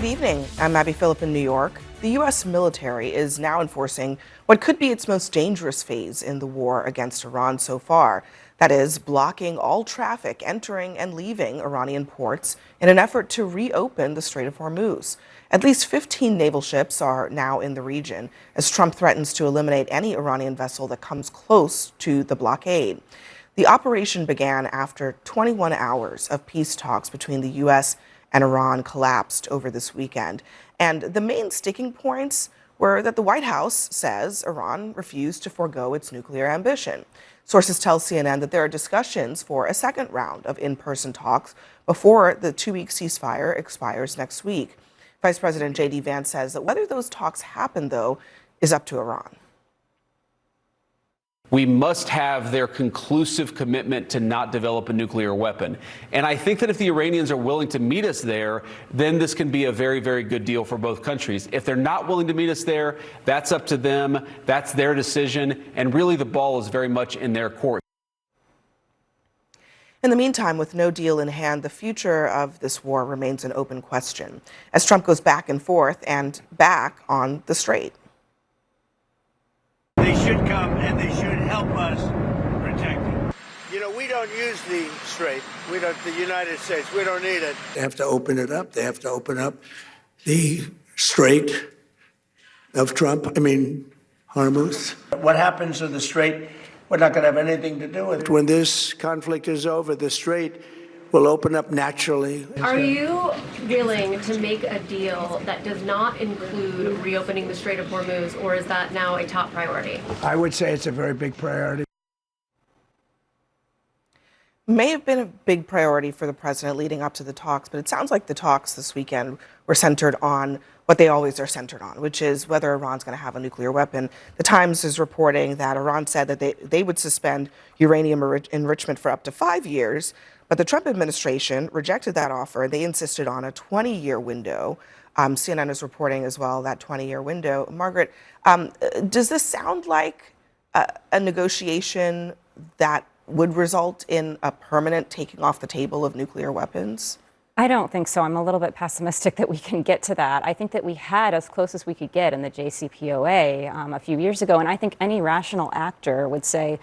Good evening. I'm Abby Phillip in New York. The U.S. military is now enforcing what could be its most dangerous phase in the war against Iran so far. That is, blocking all traffic entering and leaving Iranian ports in an effort to reopen the Strait of Hormuz. At least 15 naval ships are now in the region as Trump threatens to eliminate any Iranian vessel that comes close to the blockade. The operation began after 21 hours of peace talks between the U.S. and Iran collapsed over this weekend. And the main sticking points were that the White House says Iran refused to forego its nuclear ambition. Sources tell CNN that there are discussions for a second round of in-person talks before the two-week ceasefire expires next week. Vice President J.D. Vance says that whether those talks happen, though, is up to Iran. We must have their conclusive commitment to not develop a nuclear weapon. And I think that if the Iranians are willing to meet us there, then this can be a very, very good deal for both countries. If they're not willing to meet us there, that's up to them. That's their decision. And really, the ball is very much in their court. In the meantime, with no deal in hand, the future of this war remains an open question as Trump goes back and forth and back on the Strait. They should come and they should help us protect it. You know, we don't use the Strait. We don't, the United States, we don't need it. They have to open it up. They have to open up the Strait of Hormuz. What happens to the Strait, we're not going to have anything to do with it. When this conflict is over, the Strait will open up naturally. Are you willing to make a deal that does not include reopening the Strait of Hormuz, or is that now a top priority? I would say it's a very big priority. May have been a big priority for the president leading up to the talks, but it sounds like the talks this weekend were centered on what they always are centered on, which is whether Iran's going to have a nuclear weapon. The Times is reporting that Iran said that they would suspend uranium enrichment for up to 5 years, but the Trump administration rejected that offer. They insisted on a 20-year window. CNN is reporting as well that 20-year window. Margaret, does this sound like a negotiation that would result in a permanent taking off the table of nuclear weapons? I don't think so. I'm a little bit pessimistic that we can get to that. I think that we had as close as we could get in the JCPOA a few years ago, and I think any rational actor would say,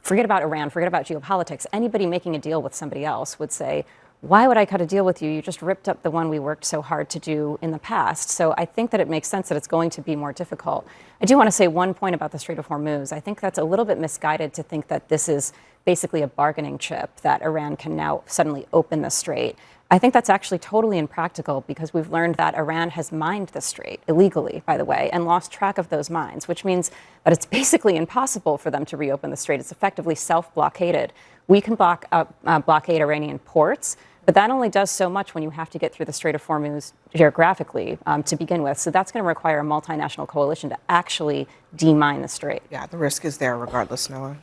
forget about Iran, forget about geopolitics. Anybody making a deal with somebody else would say, why would I cut a deal with you? You just ripped up the one we worked so hard to do in the past. So I think that it makes sense that it's going to be more difficult. I do want to say one point about the Strait of Hormuz. I think that's a little bit misguided to think that this is basically a bargaining chip, that Iran can now suddenly open the strait. I think that's actually totally impractical because we've learned that Iran has mined the strait illegally, by the way, and lost track of those mines, which means that it's basically impossible for them to reopen the strait. It's effectively self-blockaded. We can blockade Iranian ports, but that only does so much when you have to get through the Strait of Hormuz geographically to begin with. So that's going to require a multinational coalition to actually demine the strait. Yeah, the risk is there regardless, Noah.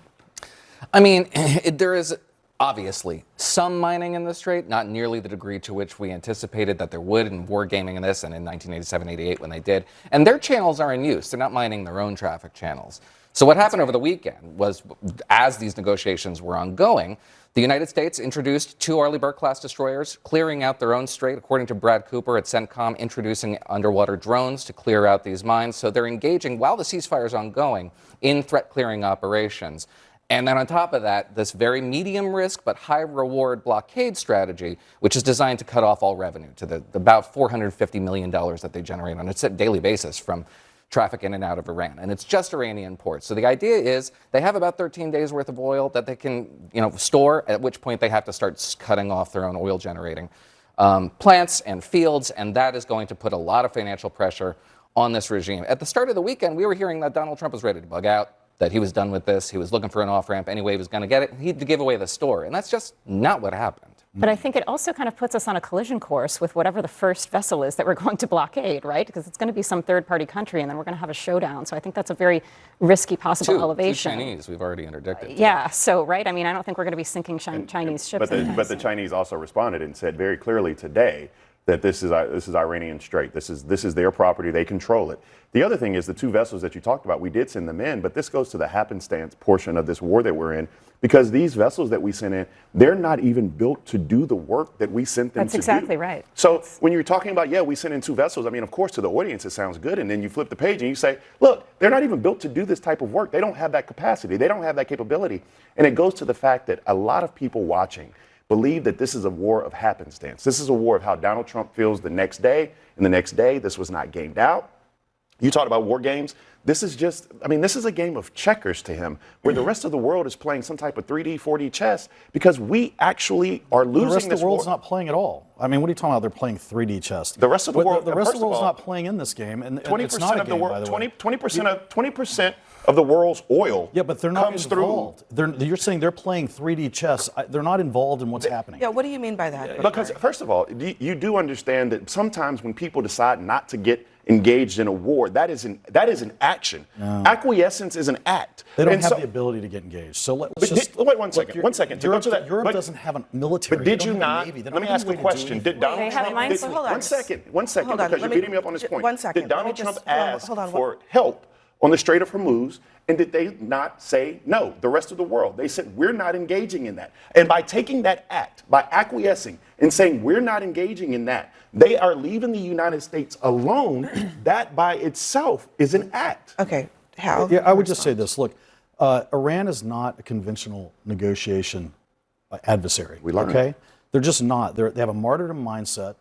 I mean, there is obviously some mining in the strait, not nearly the degree to which we anticipated that there would in wargaming in this and in 1987-88 when they did. And their channels are in use. They're not mining their own traffic channels. So what happened over the weekend was, as these negotiations were ongoing, the United States introduced 2 Arleigh Burke-class destroyers, clearing out their own strait, according to Brad Cooper at CENTCOM, introducing underwater drones to clear out these mines. So they're engaging, while the ceasefire is ongoing, in threat-clearing operations. And then on top of that, this very medium risk but high reward blockade strategy, which is designed to cut off all revenue to the about $450 million that they generate on a daily basis from traffic in and out of Iran. And it's just Iranian ports. So the idea is they have about 13 days worth of oil that they can store, at which point they have to start cutting off their own oil generating plants and fields. And that is going to put a lot of financial pressure on this regime. At the start of the weekend, we were hearing that Donald Trump was ready to bug out, that he was done with this. He was looking for an off-ramp anyway. He was going to get it. He had to give away the store. And that's just not what happened. But I think it also kind of puts us on a collision course with whatever the first vessel is that we're going to blockade, right? Because it's going to be some third-party country, and then we're going to have a showdown. So I think that's a very risky possible elevation. 2 Chinese we've already interdicted. Yeah, so, right? I mean, I don't think we're going to be sinking Chinese ships. But the Chinese also responded and said very clearly today that this is Iranian Strait. This is their property. They control it. The other thing is the two vessels that you talked about, we did send them in, but this goes to the happenstance portion of this war that we're in, because these vessels that we sent in, they're not even built to do the work that we sent them to do. That's exactly right. So when you're talking about, yeah, we sent in two vessels, I mean, of course, to the audience, it sounds good. And then you flip the page and you say, look, they're not even built to do this type of work. They don't have that capacity. They don't have that capability. And it goes to the fact that a lot of people watching believe that this is a war of happenstance. This is a war of how Donald Trump feels the next day. And the next day, this was not gamed out. You talked about war games. This is just, I mean, this is a game of checkers to him, where the rest of the world is playing some type of 3D, 4D chess, because we actually are losing this war. The rest of the world's not playing at all. I mean, what are you talking about? They're playing 3D chess. The rest of the world, the rest of the world's not playing in this game, and 20% it's not a of the game, world, by the way. 20% of the world's oil. Yeah, but they're not comes involved. You're saying they're playing 3D chess. They're not involved in what's happening. Yeah, what do you mean by that? Because first of all, you do understand that sometimes when people decide not to get engaged in a war, that is an action. No. Acquiescence is an act. They don't have the ability to get engaged. So let's just wait one second. One second. Europe doesn't have a military. But did you not? Let me ask a question. Did Donald Trump? One second. Because you're beating me up on this point. 1 second. Did Donald Trump ask for help on the Strait of Hormuz? And did they not say no? The rest of the world, they said, we're not engaging in that. And by taking that act, by acquiescing and saying we're not engaging in that, they are leaving the United States alone. That by itself is an act. Okay, how? Yeah, I would just say this. Look, Iran is not a conventional negotiation adversary. We learned. Okay, they're just not. They have a martyrdom mindset.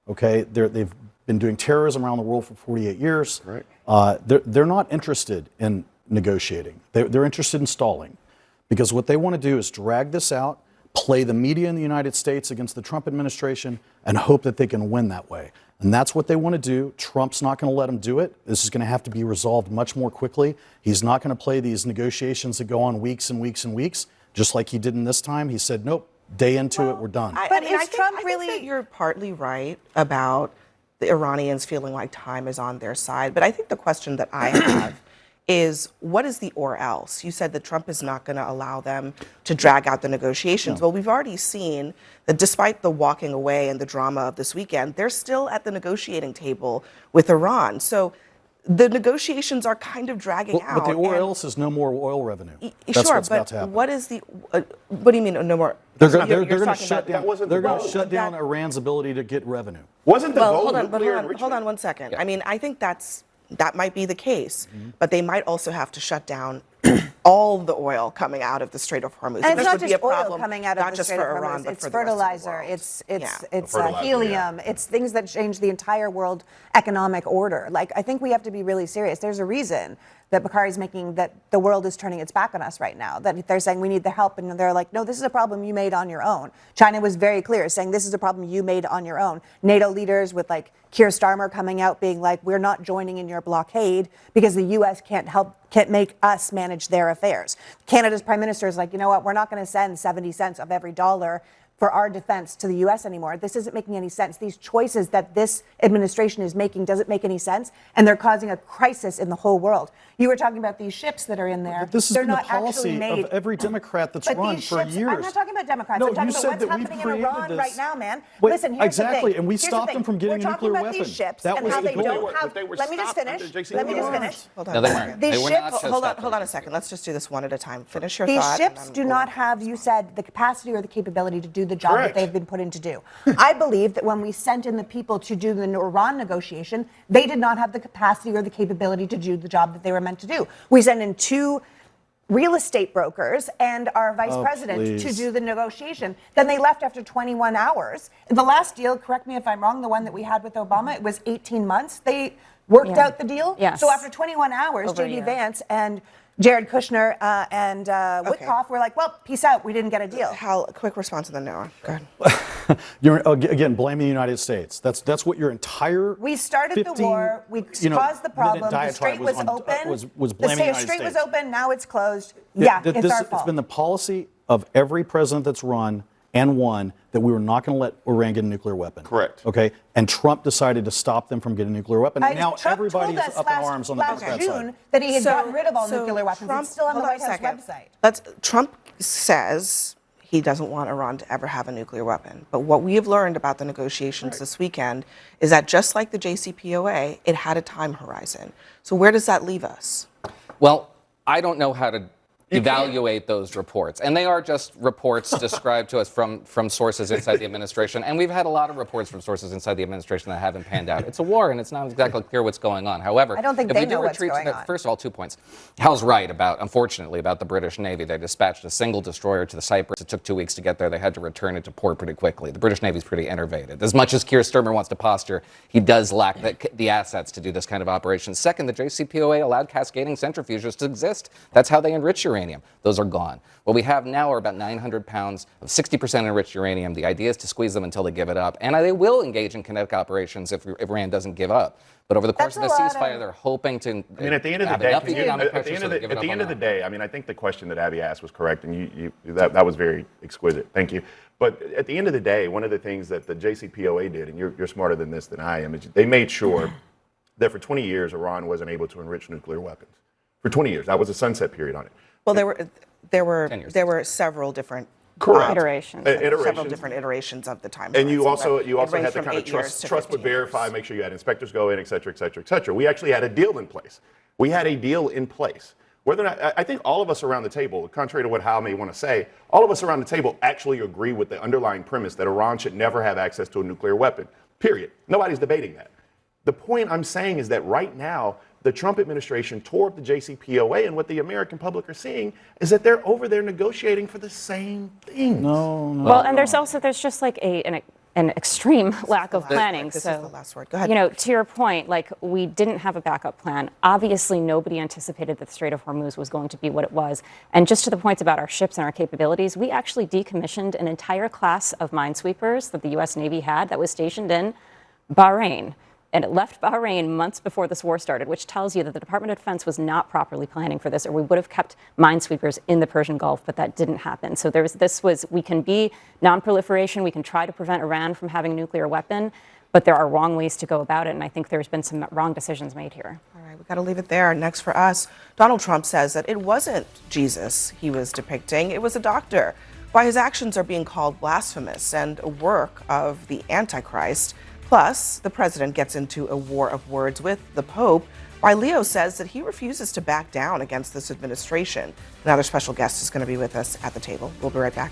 Okay, they've been doing terrorism around the world for 48 years. Right. They're not interested in negotiating. They're interested in stalling, because what they want to do is drag this out, play the media in the United States against the Trump administration, and hope that they can win that way. And that's what they want to do. Trump's not going to let them do it. This is going to have to be resolved much more quickly. He's not going to play these negotiations that go on weeks and weeks and weeks, just like he did in this time. He said, nope, day into it, we're done. I think that you're partly right about the Iranians feeling like time is on their side. But I think the question that I have is, what is the or else? You said that Trump is not going to allow them to drag out the negotiations. Well, we've already seen that despite the walking away and the drama of this weekend, they're still at the negotiating table with Iran. So the negotiations are kind of dragging out. But the or else is no more oil revenue. That's what's about to happen. What is the? What do you mean no more? They're going to shut down. They're going to shut down Iran's ability to get revenue. Wasn't the goal hold on 1 second. Yeah. I mean, I think that might be the case, but they might also have to shut down all the oil coming out of the Strait of Hormuz. And it's not just oil coming out of the Strait of Hormuz. It's fertilizer. It's helium. It's things that change the entire world economic order. Like, I think we have to be really serious. There's a reason that Bakari's making that the world is turning its back on us right now. That they're saying we need the help, and they're like, no, this is a problem you made on your own. China was very clear, saying this is a problem you made on your own. NATO leaders with like Keir Starmer coming out being like, we're not joining in your blockade because the U.S. can't make us manage their affairs. Canada's prime minister is like, you know what, we're not going to send 70 cents of every dollar for our defense to the U.S. anymore. This isn't making any sense. These choices that this administration is making doesn't make any sense, and they're causing a crisis in the whole world. You were talking about these ships that are in there. But this has been the policy of every Democrat that's run for years. I'm not talking about Democrats. No, I'm talking you about said what's that we've happening in created Iran this. right now, man. Wait, Listen, here's exactly, the thing. and we stopped them from getting a nuclear weapon. We're talking about these ships That and was how the they goal. don't have. Let me just finish. Let me just finish. No, they weren't. These They were ships. not Hold on a second. Let's just do this one at a time. Finish your These thought. ships do not have, you said, the capacity or the capability to do the job that they've been put in to do. I believe that when we sent in the people to do the Iran negotiation, they did not have the capacity or the capability to do the job that they were meant to do. We sent in 2 real estate brokers and our vice president to do the negotiation. Then they left after 21 hours. The last deal, correct me if I'm wrong, the one that we had with Obama, it was 18 months. They worked out the deal. Yes. So after 21 hours, J.D. Vance and Jared Kushner and Witkoff were like, well, peace out. We didn't get a deal. Hal, a quick response, and then Noah. Go ahead. You're again blaming the United States. That's what your entire. We started the war. We caused the problem. The strait was open. Was blaming the United Strait States. was open. Now it's closed. It's our fault. It's been the policy of every president that's run and won that we were not going to let Iran get a nuclear weapon. Correct. Okay. And Trump decided to stop them from getting a nuclear weapon. And now Trump everybody told is us up in arms on the Democrat June side. that he had gotten rid of all nuclear weapons. Trump, It's still on the hold White House a second. website. Trump says he doesn't want Iran to ever have a nuclear weapon. But what we have learned about the negotiations this weekend is that just like the JCPOA, it had a time horizon. So where does that leave us? Well, I don't know how to evaluate those reports. And they are just reports described to us from sources inside the administration. And we've had a lot of reports from sources inside the administration that haven't panned out. It's a war, and it's not exactly clear what's going on. However, I don't think if they we do know what's retreat going on. First of all, 2 points. Hal's right unfortunately, about the British Navy. They dispatched a single destroyer to the Cyprus. It took 2 weeks to get there. They had to return it to port pretty quickly. The British Navy's pretty innervated. As much as Keir Starmer wants to posture, he does lack the assets to do this kind of operation. Second, the JCPOA allowed cascading centrifuges to exist. That's how they enrich uranium. Those are gone. What we have now are about 900 pounds of 60% enriched uranium. The idea is to squeeze them until they give it up. And they will engage in kinetic operations if Iran doesn't give up. But over the course of the ceasefire, they're hoping to. I mean, at the end of the day, I mean, I think the question that Abby asked was correct, and that was very exquisite. Thank you. But at the end of the day, one of the things that the JCPOA did, and you're smarter than this than I am, is they made sure that for 20 years Iran wasn't able to enrich nuclear weapons. For 20 years, that was a sunset period on it. Well, there were several different iterations. Several different iterations of the time. And you also had to kind of trust but verify, make sure you had inspectors go in, et cetera, et cetera, et cetera. We actually had a deal in place. Whether or not, I think all of us around the table, contrary to what Hal may want to say, all of us around the table actually agree with the underlying premise that Iran should never have access to a nuclear weapon, period. Nobody's debating that. The point I'm saying is that right now, the Trump administration tore up the JCPOA, and what the American public are seeing is that they're over there negotiating for the same things. No. Well, and there's just like an extreme lack of planning. This is the last word. Go ahead. You know, to your point, like we didn't have a backup plan. Obviously, nobody anticipated that the Strait of Hormuz was going to be what it was. And just to the points about our ships and our capabilities, we actually decommissioned an entire class of minesweepers that the U.S. Navy had that was stationed in Bahrain. And it left Bahrain months before this war started, which tells you that the Department of Defense was not properly planning for this, or we would have kept minesweepers in the Persian Gulf, but that didn't happen. So we can be non-proliferation, we can try to prevent Iran from having a nuclear weapon, but there are wrong ways to go about it, and I think there's been some wrong decisions made here. All right, we've got to leave it there. Next for us, Donald Trump says that it wasn't Jesus he was depicting, it was a doctor. Why his actions are being called blasphemous and a work of the Antichrist. Plus, the president gets into a war of words with the Pope, while Leo says that he refuses to back down against this administration. Another special guest is going to be with us at the table. We'll be right back.